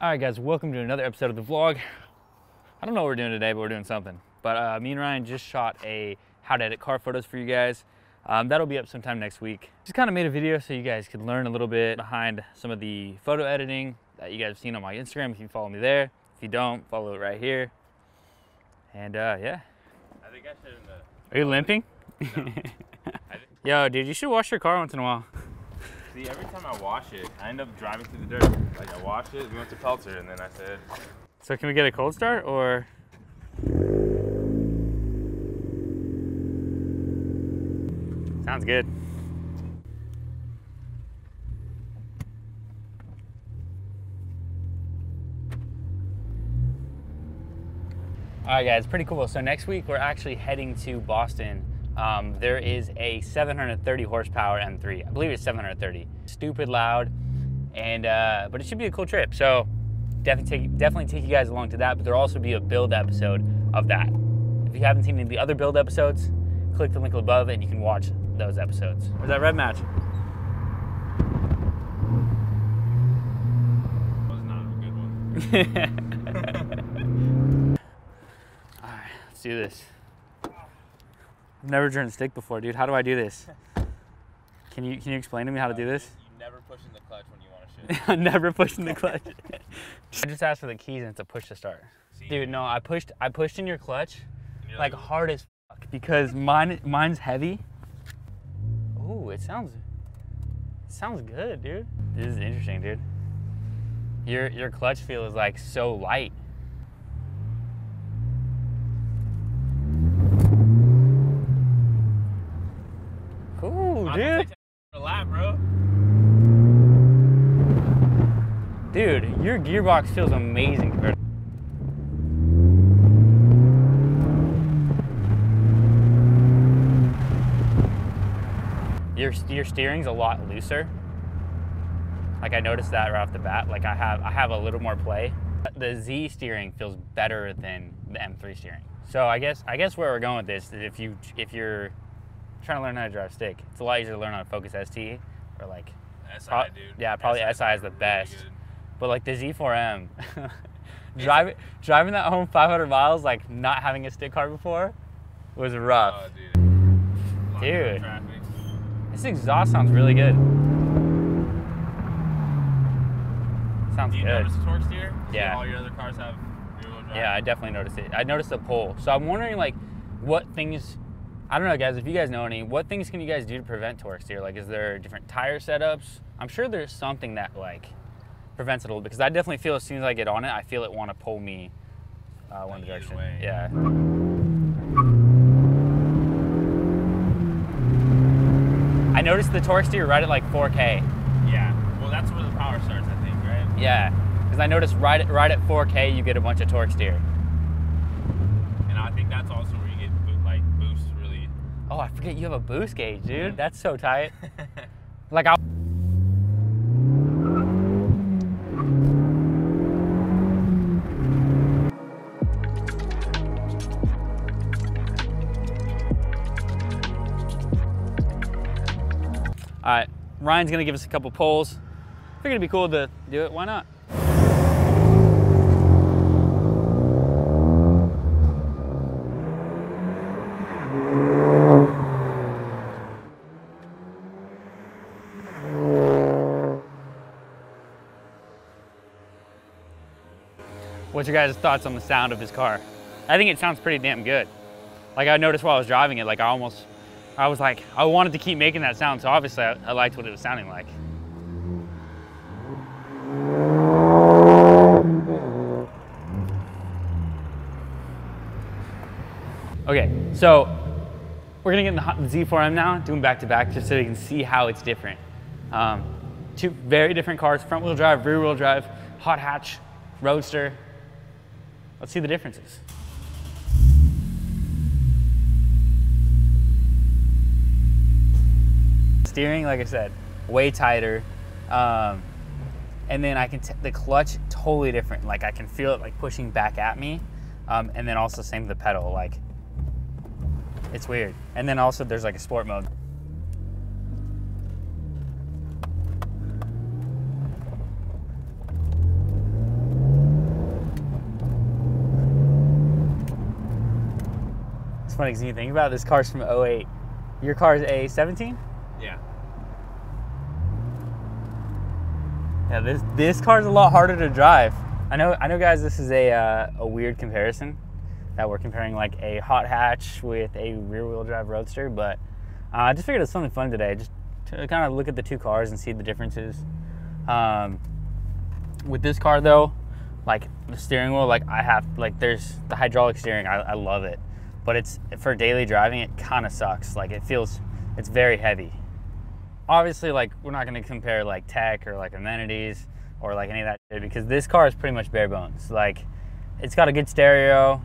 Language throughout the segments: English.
All right, guys, welcome to another episode of the vlog. I don't know what we're doing today, but we're doing something. But me and Ryan just shot a how to edit car photos for you guys. That'll be up sometime next week. Just kind of made a video so you guys could learn a little bit behind some of the photo editing that you guys have seen on my Instagram. If you follow me there. If you don't, follow it right here. And yeah. I think I should. Are you limping? No. Yo, dude, you should wash your car once in a while. See, every time I wash it, I end up driving through the dirt. Like, I washed it, we went to Pelter, and then I said... So can we get a cold start, or? Sounds good. All right, guys, pretty cool. So next week, we're actually heading to Boston. There is a 730 horsepower M3. I believe it's 730. Stupid loud, and but it should be a cool trip. So definitely take you guys along to that. But there'll also be a build episode of that. If you haven't seen any of the other build episodes, click the link above and you can watch those episodes. Where's that red match? That was not a good one. All right, let's do this. I've never driven stick before, dude. How do I do this? Can you explain to me how to do this? You never push in the clutch when you want to shoot. I'm never pushing the clutch. I just asked for the keys and it's a push to start. See? Dude, no, I pushed in your clutch Like, like hard as fuck because mine's heavy. Ooh, it sounds good, dude. This is interesting, dude. Your clutch feel is like so light. Cool, dude. a lap, bro. Dude, your gearbox feels amazing compared. Your steering's a lot looser. Like I noticed that right off the bat. Like I have a little more play. The Z steering feels better than the M3 steering. So I guess where we're going with this is if you're trying to learn how to drive stick, it's a lot easier to learn how to Focus ST or like SI, dude. yeah, probably SI is the really best. good. But like the Z4M, driving that home 500 miles, like not having a stick car before, was rough. Oh, dude. Dude. Traffic. This exhaust sounds really good. Sounds Do you good. notice the torque steer? Yeah. All your other cars have rear-wheel drive? Yeah, I definitely noticed it. I noticed the pull. So I'm wondering like what things, I don't know guys, if you guys know any, what things can you guys do to prevent torque steer? Like is there different tire setups? I'm sure there's something that like prevents it a little bit because I definitely feel as soon as I get on it, I feel it want to pull me one direction. way. Yeah. I noticed the torque steer right at like 4K. Yeah. Well, that's where the power starts, I think, right? Yeah, because I noticed right at 4K you get a bunch of torque steer. And I think that's also where you get boost really. Oh, I forget you have a boost gauge, dude. That's so tight. Like I. All right, Ryan's gonna give us a couple polls. Figured it'd be cool to do it, why not? What's your guys' thoughts on the sound of his car? I think it sounds pretty damn good. Like I noticed while I was driving it, like I was like, I wanted to keep making that sound, so obviously I liked what it was sounding like. Okay, so we're gonna get in the Z4M now, doing back-to-back, just so you can see how it's different. Two very different cars, front-wheel drive, rear-wheel drive, hot hatch, roadster. Let's see the differences. Steering, like I said, way tighter. And then the clutch, totally different. Like I can feel it like pushing back at me. And then also same with the pedal, like it's weird. And then also there's like a sport mode. It's funny because you think about it, this car's from '08. Your car's a 17? Yeah. Yeah, this car's a lot harder to drive. I know, guys. This is a weird comparison that we're comparing like a hot hatch with a rear-wheel drive roadster, but I just figured it was something fun today, just to kind of look at the two cars and see the differences. With this car though, like the steering wheel, like there's the hydraulic steering. I love it, but it's for daily driving. It kind of sucks. Like it's very heavy. Obviously, like we're not going to compare like tech or like amenities or like any of that shit, because this car is pretty much bare bones. Like it's got a good stereo.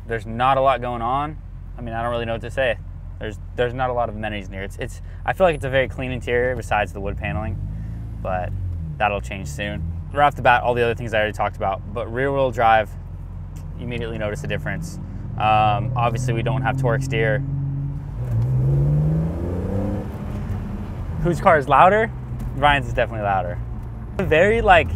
There's not a lot going on. I mean, I don't really know what to say. There's not a lot of amenities in here. I feel like it's a very clean interior besides the wood paneling, but that'll change soon. Right off the bat, all the other things I already talked about, but rear-wheel drive, you immediately notice a difference. Obviously, we don't have torque steer. Whose car is louder? Ryan's is definitely louder. Very like,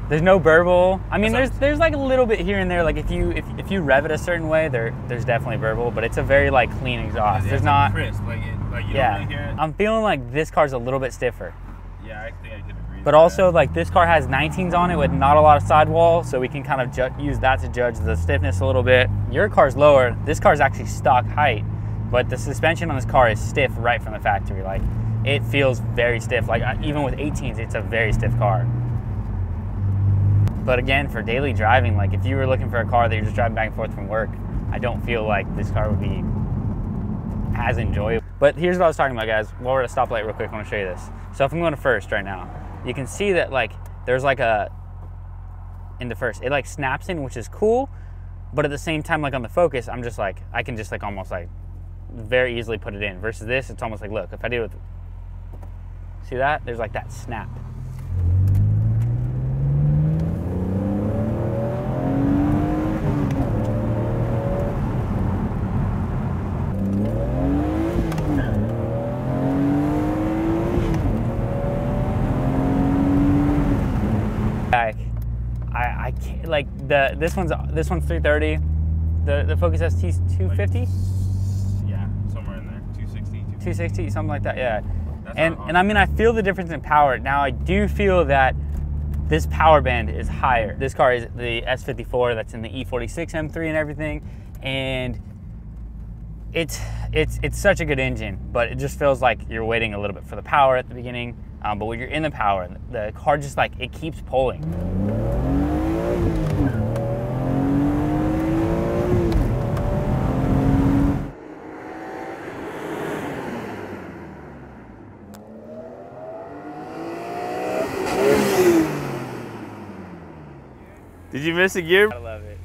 there's no burble. I mean, there's like a little bit here and there. Like if you rev it a certain way, there's definitely burble, but it's a very like clean exhaust. Yeah, there's not crisp. Like you don't really hear it. I'm feeling like this car's a little bit stiffer. Yeah, I think I could agree. But also, like this car has 19s on it with not a lot of sidewall, so we can kind of use that to judge the stiffness a little bit. Your car's lower. This car's actually stock height, but the suspension on this car is stiff right from the factory. Like it feels very stiff. Like even with 18s, it's a very stiff car. But again, for daily driving, like if you were looking for a car that you're just driving back and forth from work, I don't feel like this car would be as enjoyable. But here's what I was talking about, guys. While we're at a stoplight real quick, I want to show you this. So if I'm going to first right now, you can see that like there's like in the first, it like snaps in, which is cool. But at the same time, like on the Focus, I'm just like, I can just like almost like very easily put it in. Versus this, it's almost like, look, if I do it with, see that? There's like that snap. I can't, like this one's 330. The Focus ST's 250. Yeah, somewhere in there. 260, something like that. Yeah. And I mean, I feel the difference in power. Now I do feel that this power band is higher. This car is the S54 that's in the E46 M3 and everything, and it's such a good engine, but it just feels like you're waiting a little bit for the power at the beginning. But when you're in the power, the car just like, it keeps pulling. Did you miss a gear? I love it.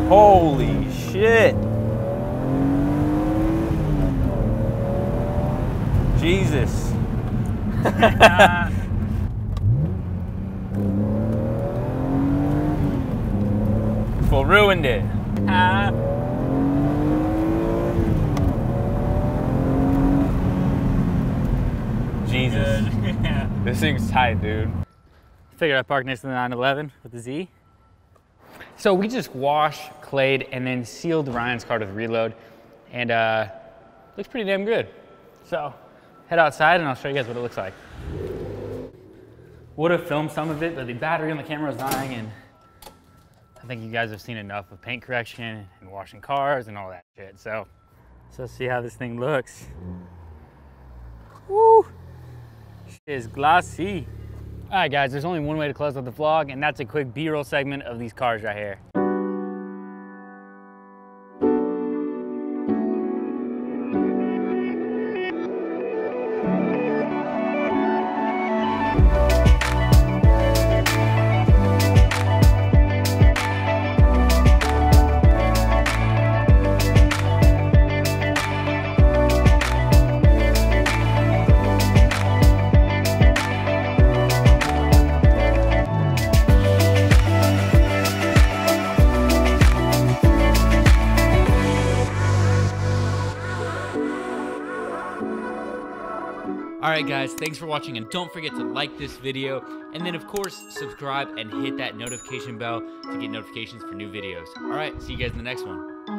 Holy shit. Jesus. Well, ruined it. Jesus. This thing's tight, dude. Figured I'd park next to the 911 with the Z. So we just washed, clayed, and then sealed Ryan's car with reload, and looks pretty damn good. So head outside and I'll show you guys what it looks like. Would have filmed some of it, but the battery on the camera was dying, and I think you guys have seen enough of paint correction and washing cars and all that shit. So let's see how this thing looks. Woo! Shit is glossy. All right, guys, there's only one way to close out the vlog, and that's a quick B-roll segment of these cars right here. Alright guys, thanks for watching, and don't forget to like this video, and then of course, subscribe and hit that notification bell to get notifications for new videos. Alright, see you guys in the next one.